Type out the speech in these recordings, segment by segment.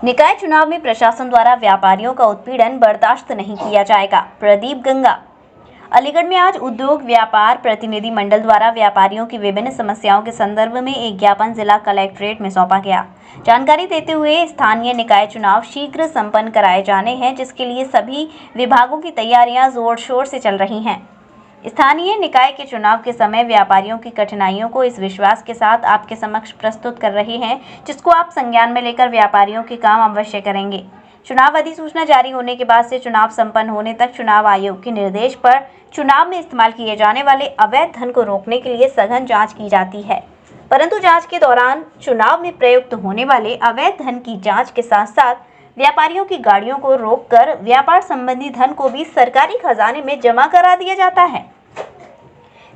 निकाय चुनाव में प्रशासन द्वारा व्यापारियों का उत्पीड़न बर्दाश्त नहीं किया जाएगा। प्रदीप गंगा। अलीगढ़ में आज उद्योग व्यापार प्रतिनिधि मंडल द्वारा व्यापारियों की विभिन्न समस्याओं के संदर्भ में एक ज्ञापन जिला कलेक्ट्रेट में सौंपा गया। जानकारी देते हुए स्थानीय निकाय चुनाव शीघ्र संपन्न कराए जाने हैं, जिसके लिए सभी विभागों की तैयारियां जोर शोर से चल रही हैं। स्थानीय निकाय के चुनाव के समय व्यापारियों की कठिनाइयों को इस विश्वास के साथ आपके समक्ष प्रस्तुत कर रहे हैं, जिसको आप संज्ञान में लेकर व्यापारियों के काम अवश्य करेंगे। चुनाव अधिसूचना जारी होने के बाद से चुनाव संपन्न होने तक चुनाव आयोग के निर्देश पर चुनाव में इस्तेमाल किए जाने वाले अवैध धन को रोकने के लिए सघन जांच की जाती है, परंतु जांच के दौरान चुनाव में प्रयुक्त होने वाले अवैध धन की जांच के साथ साथ व्यापारियों की गाड़ियों को रोककर व्यापार संबंधी धन को भी सरकारी खजाने में जमा करा दिया जाता है,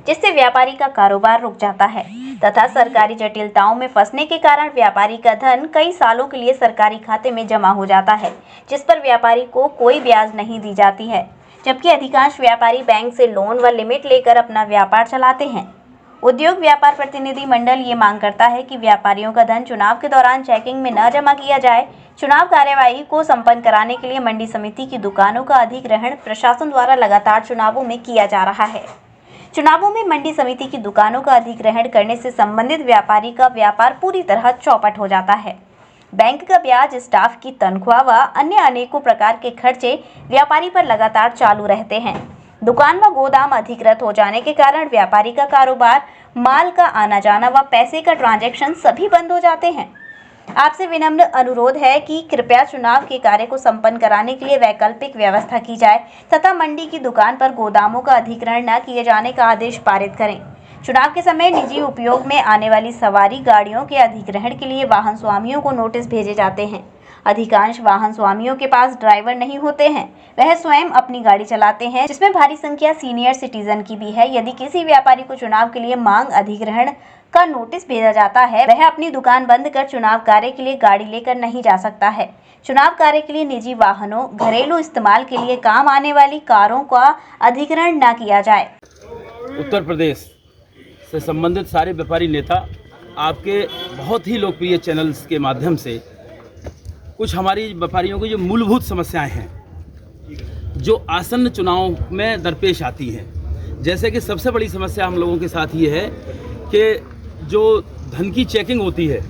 जिससे व्यापारी का कारोबार रुक जाता है तथा सरकारी जटिलताओं में फंसने के कारण व्यापारी का धन कई सालों के लिए सरकारी खाते में जमा हो जाता है, जिस पर व्यापारी को कोई ब्याज नहीं दी जाती है, जबकि अधिकांश व्यापारी बैंक से लोन व लिमिट लेकर अपना व्यापार चलाते हैं। उद्योग व्यापार प्रतिनिधि मंडल ये मांग करता है कि व्यापारियों का धन चुनाव के दौरान चेकिंग में न जमा किया जाए। चुनाव कार्यवाही को संपन्न कराने के लिए मंडी समिति की दुकानों का अधिग्रहण प्रशासन द्वारा लगातार चुनावों में किया जा रहा है। चुनावों में मंडी समिति की दुकानों का अधिग्रहण करने से संबंधित व्यापारी का व्यापार पूरी तरह चौपट हो जाता है। बैंक का ब्याज, स्टाफ की तनख्वाह व अन्य अनेकों प्रकार के खर्चे व्यापारी पर लगातार चालू रहते हैं। दुकान व गोदाम अधिकृत हो जाने के कारण व्यापारी का कारोबार, माल का आना जाना व पैसे का ट्रांजैक्शन सभी बंद हो जाते हैं। आपसे विनम्र अनुरोध है कि कृपया चुनाव के कार्य को संपन्न कराने के लिए वैकल्पिक व्यवस्था की जाए तथा मंडी की दुकान पर गोदामों का अधिग्रहण न किए जाने का आदेश पारित करें। चुनाव के समय निजी उपयोग में आने वाली सवारी गाड़ियों के अधिग्रहण के लिए वाहन स्वामियों को नोटिस भेजे जाते हैं। अधिकांश वाहन स्वामियों के पास ड्राइवर नहीं होते हैं, वह स्वयं अपनी गाड़ी चलाते हैं, जिसमें भारी संख्या सीनियर सिटीजन की भी है। यदि किसी व्यापारी को चुनाव के लिए मांग अधिग्रहण का नोटिस भेजा जाता है, वह अपनी दुकान बंद कर चुनाव कार्य के लिए गाड़ी लेकर नहीं जा सकता है। चुनाव कार्य के लिए निजी वाहनों, घरेलू इस्तेमाल के लिए काम आने वाली कारों का अधिग्रहण न किया जाए। उत्तर प्रदेश से संबंधित सारे व्यापारी नेता आपके बहुत ही लोकप्रिय चैनल्स के माध्यम से कुछ हमारी व्यापारियों की जो मूलभूत समस्याएं हैं, जो आसन्न चुनाव में दरपेश आती हैं, जैसे कि सबसे बड़ी समस्या हम लोगों के साथ ये है कि जो धन की चेकिंग होती है,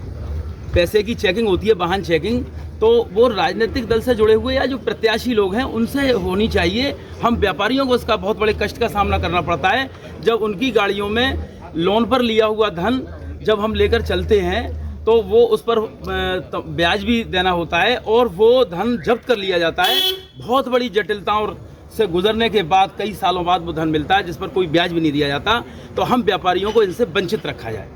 पैसे की चेकिंग होती है, वाहन चेकिंग, तो वो राजनीतिक दल से जुड़े हुए या जो प्रत्याशी लोग हैं उनसे होनी चाहिए। हम व्यापारियों को इसका बहुत बड़े कष्ट का सामना करना पड़ता है जब उनकी गाड़ियों में लोन पर लिया हुआ धन जब हम लेकर चलते हैं तो वो उस पर ब्याज भी देना होता है और वो धन जब्त कर लिया जाता है। बहुत बड़ी जटिलताओं से गुजरने के बाद कई सालों बाद वो धन मिलता है, जिस पर कोई ब्याज भी नहीं दिया जाता। तो हम व्यापारियों को इनसे वंचित रखा जाए।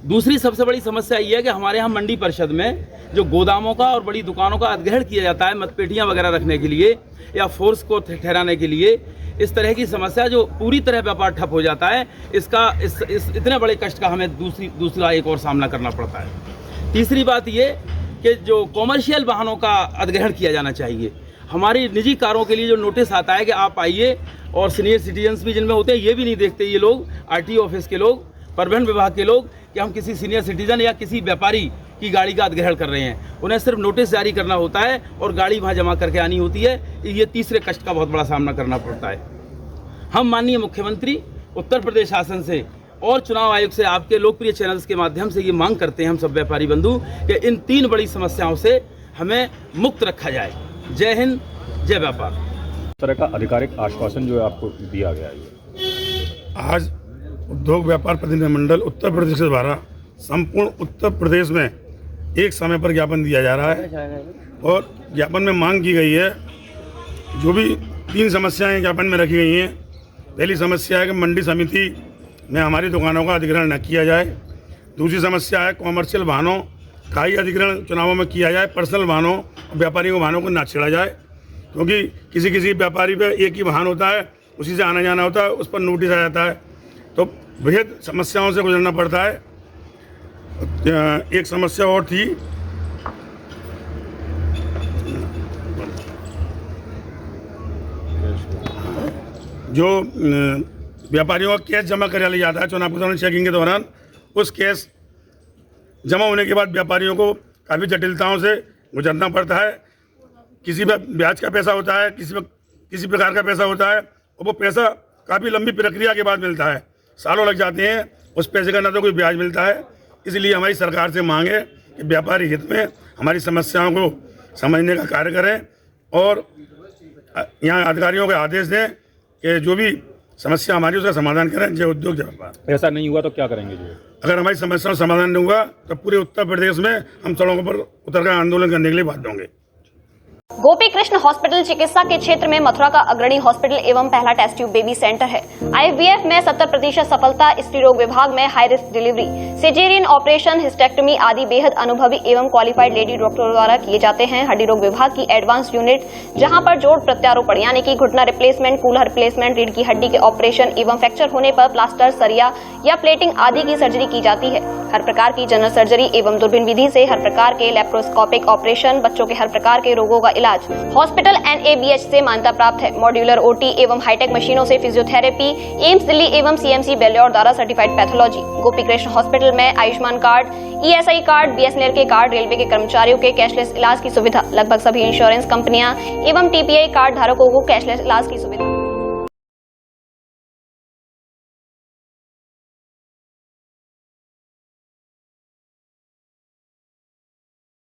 दूसरी सबसे बड़ी समस्या ये है कि हमारे यहाँ मंडी परिषद में जो गोदामों का और बड़ी दुकानों का अधिग्रहण किया जाता है मतपेटियाँ वगैरह रखने के लिए या फोर्स को ठहराने के लिए, इस तरह की समस्या जो पूरी तरह व्यापार ठप हो जाता है, इसका इस इतने बड़े कष्ट का हमें दूसरा एक और सामना करना पड़ता है। तीसरी बात ये कि जो कॉमर्शियल वाहनों का अधिग्रहण किया जाना चाहिए। हमारी निजी कारों के लिए जो नोटिस आता है कि आप आइए, और सीनियर सिटीजन्स भी जिनमें होते हैं ये भी नहीं देखते ये लोग, आरटीओ ऑफिस के लोग, परिवहन विभाग के लोग, कि हम किसी सीनियर सिटीजन या किसी व्यापारी की गाड़ी का अधिग्रहण कर रहे हैं। उन्हें सिर्फ नोटिस जारी करना होता है और गाड़ी वहाँ जमा करके आनी होती है। ये तीसरे कष्ट का बहुत बड़ा सामना करना पड़ता है। हम माननीय मुख्यमंत्री, उत्तर प्रदेश शासन से और चुनाव आयोग से आपके लोकप्रिय चैनल्स के माध्यम से ये मांग करते हैं हम सब व्यापारी बंधु कि इन तीन बड़ी समस्याओं से हमें मुक्त रखा जाए। जय हिंद, जय व्यापार। इस तरह का आधिकारिक आश्वासन जो है आपको दिया गया है। आज उद्योग व्यापार प्रतिनिधि मंडल उत्तर प्रदेश द्वारा संपूर्ण उत्तर प्रदेश में एक समय पर ज्ञापन दिया जा रहा है और ज्ञापन में मांग की गई है, जो भी तीन समस्याएं ज्ञापन में रखी गई हैं। पहली समस्या है कि मंडी समिति में हमारी दुकानों का अधिग्रहण न किया जाए। दूसरी समस्या है कॉमर्शियल वाहनों का ही अधिग्रहण चुनावों में किया जाए, पर्सनल वाहनों, व्यापारी को वाहनों को ना छेड़ा जाए, क्योंकि किसी व्यापारी पे एक ही वाहन होता है, उसी से आना जाना होता है, उस पर नोटिस आ जाता है, तो बेहद समस्याओं से गुजरना पड़ता है। एक समस्या और थी, जो व्यापारियों का कैश जमा करा लिया जाता है चुनाव के दौरान चेकिंग के दौरान, उस कैश जमा होने के बाद व्यापारियों को काफ़ी जटिलताओं से गुजरना पड़ता है। किसी में ब्याज का पैसा होता है, किसी में किसी प्रकार का पैसा होता है, और वो पैसा काफ़ी लंबी प्रक्रिया के बाद मिलता है, सालों लग जाते हैं, उस पैसे का ना तो कोई ब्याज मिलता है। इसलिए हमारी सरकार से मांग है कि व्यापारी हित में हमारी समस्याओं को समझने का कार्य करें और यहाँ अधिकारियों को आदेश दें कि जो भी समस्या हमारी उसका समाधान करें। जय उद्योग जय व्यापार। ऐसा नहीं हुआ तो क्या करेंगे जी? अगर हमारी समस्याओं का समाधान नहीं हुआ तो पूरे उत्तर प्रदेश में हम सड़कों पर उतरकर आंदोलन करने के लिए बाध्य होंगे। गोपी कृष्ण हॉस्पिटल चिकित्सा के क्षेत्र में मथुरा का अग्रणी हॉस्पिटल एवं पहला टेस्ट ट्यूब बेबी सेंटर है। IVF में 70% सफलता, स्त्री रोग विभाग में high risk delivery, caesarean operation, hysterectomy आदि बेहद अनुभवी एवं क्वालिफाइड लेडी डॉक्टरों द्वारा किए जाते हैं। हड्डी रोग विभाग की एडवांस यूनिट, जहां पर जोड़ प्रत्यारोपण यानी कि घुटना रिप्लेसमेंट, कूल्हा रिप्लेसमेंट, रीढ़ की हड्डी के ऑपरेशन एवं फ्रैक्चर होने पर प्लास्टर, सरिया या प्लेटिंग आदि की सर्जरी की जाती है। हर प्रकार की जनरल सर्जरी एवं दूरबीन विधि से हर प्रकार के लेप्रोस्कोपिक ऑपरेशन, बच्चों के हर प्रकार के रोगों का इलाज हॉस्पिटल NABH से मान्यता प्राप्त है। मॉड्यूलर OT एवं हाईटेक मशीनों से फिजियोथेरेपी, एम्स दिल्ली एवं CMC बेल्योर द्वारा certified pathology. Gopi Krishna hospital में Ayushman card, ESI card, BSNL के कार्ड, रेलवे के कर्मचारियों के कैशलेस इलाज की सुविधा, लगभग सभी इंश्योरेंस कंपनियां एवं TPI कार्ड धारकों को कैशलेस इलाज की सुविधा।